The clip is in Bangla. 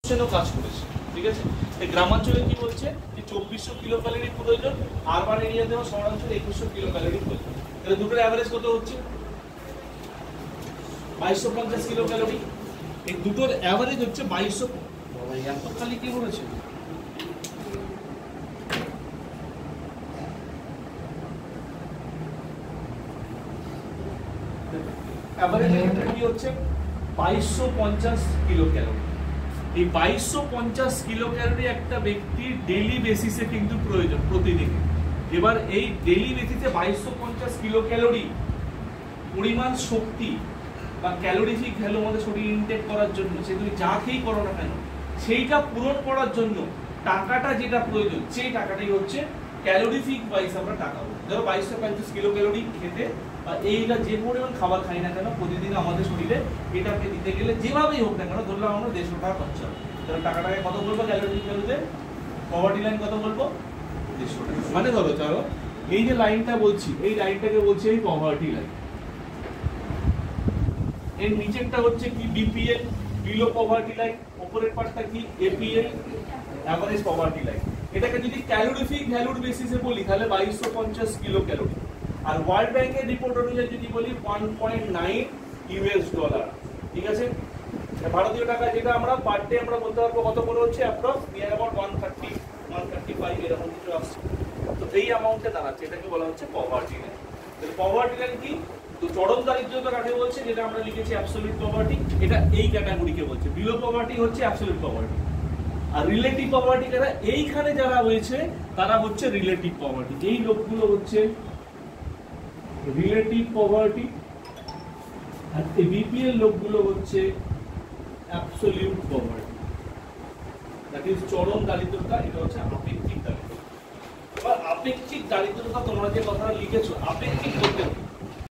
কাজ করেছে, ঠিক আছে। গ্রামাঞ্চলে কি বলছে যে 2400 কিলো ক্যালোরি প্রয়োজন, আরবান এরিয়াতে বা শহরাঞ্চলে 2100 কিলো ক্যালোরি প্রয়োজন। তাহলে দুটোর অ্যাভারেজ কত হচ্ছে? 2250 কিলো ক্যালোরি। এই দুটোর অ্যাভারেজ হচ্ছে 2200। বাবা এত খালি কি বলেছে? অ্যাভারেজ কি হচ্ছে 2250 কিলো ক্যালোরি। এই 2250 কিলো ক্যালোরি একটা ব্যক্তির ডেইলি বেসিসে কিন্তু প্রয়োজন প্রতিদিন। এবার এই ডেইলি বেসিসে 2250 কিলো ক্যালোরি পরিমাণ শক্তি বা ক্যালোরিফিক ভ্যালু আমাদের শরীর ইনটেক করার জন্য, সে তুমি যা খেয়েই করো না কেন, সেইটা পূরণ করার জন্য টাকাটা যেটা প্রয়োজন, সেই টাকাটাই হচ্ছে ক্যালোরিফিক ওয়াইজ আমরা টাকা বলি। ধরো 2250 কিলো ক্যালোরি খেতে বা এইটা যে পরিমাণ খাবার খাই না কেন প্রতিদিন আমাদের শরীরে এটাকে দিতে গেলে যেভাবেই হোক না কেন, ধরলাম আমরা 150 টাকা খরচা, তাহলে টাকাটাকে কত বলবো ক্যালোরিফিক ভ্যালুতে? পভার্টি লাইন কত বলবো? 150 টাকা। মানে ধরো চলো এই যে লাইনটা বলছি, এই লাইনটাকে বলছি এই পভার্টি লাইন। এর নিচেরটা হচ্ছে কি? BPL, below poverty line. উপরের পার্টটা কি? APL, average poverty line. এটাকে যদি ক্যালোরিফিক ভ্যালুর বেসিসে বলি তাহলে 2250 কিলো ক্যালোরি। আর ওয়ার্ল্ড ব্যাংকের রিপোর্ট অনুযায়ী যদি বলি 1.9 ইউএস ডলার, ঠিক আছে। ভারতীয় টাকা যেটা আমরা পার ডে আমরা বলতে পারবো কত করে হচ্ছে অ্যাপ্রক্স নিয়ার অ্যাবাউট 130 135 এরকম কিছু আসছে। তো এই অ্যামাউন্টে দাঁড়াচ্ছে, এটাকে বলা হচ্ছে পভার্টি লাইন। তাহলে পভার্টি লাইন কি? তো চরম দারিদ্রতা কাকে বলছে? যেটা আমরা লিখেছি অ্যাবসলিউট পভার্টি, এটা এই ক্যাটাগরিকে বলছে। বিলো পভার্টি হচ্ছে অ্যাবসলিউট পভার্টি। আর রিলেটিভ পভার্টি কারা? এইখানে যারা রয়েছে তারা হচ্ছে রিলেটিভ পভার্টি। এই লোকগুলো হচ্ছে রিলেটিভ পভার্টি, আর এই বিপিএল লোকগুলো হচ্ছে অ্যাবসলিউট পভার্টি। দ্যাট ইজ চরম দারিদ্রতা, এটা হচ্ছে আপেক্ষিক দারিদ্রতা। এবার আপেক্ষিক দারিদ্রতা তোমরা যে কথাটা লিখেছো, আপেক্ষিক বলতে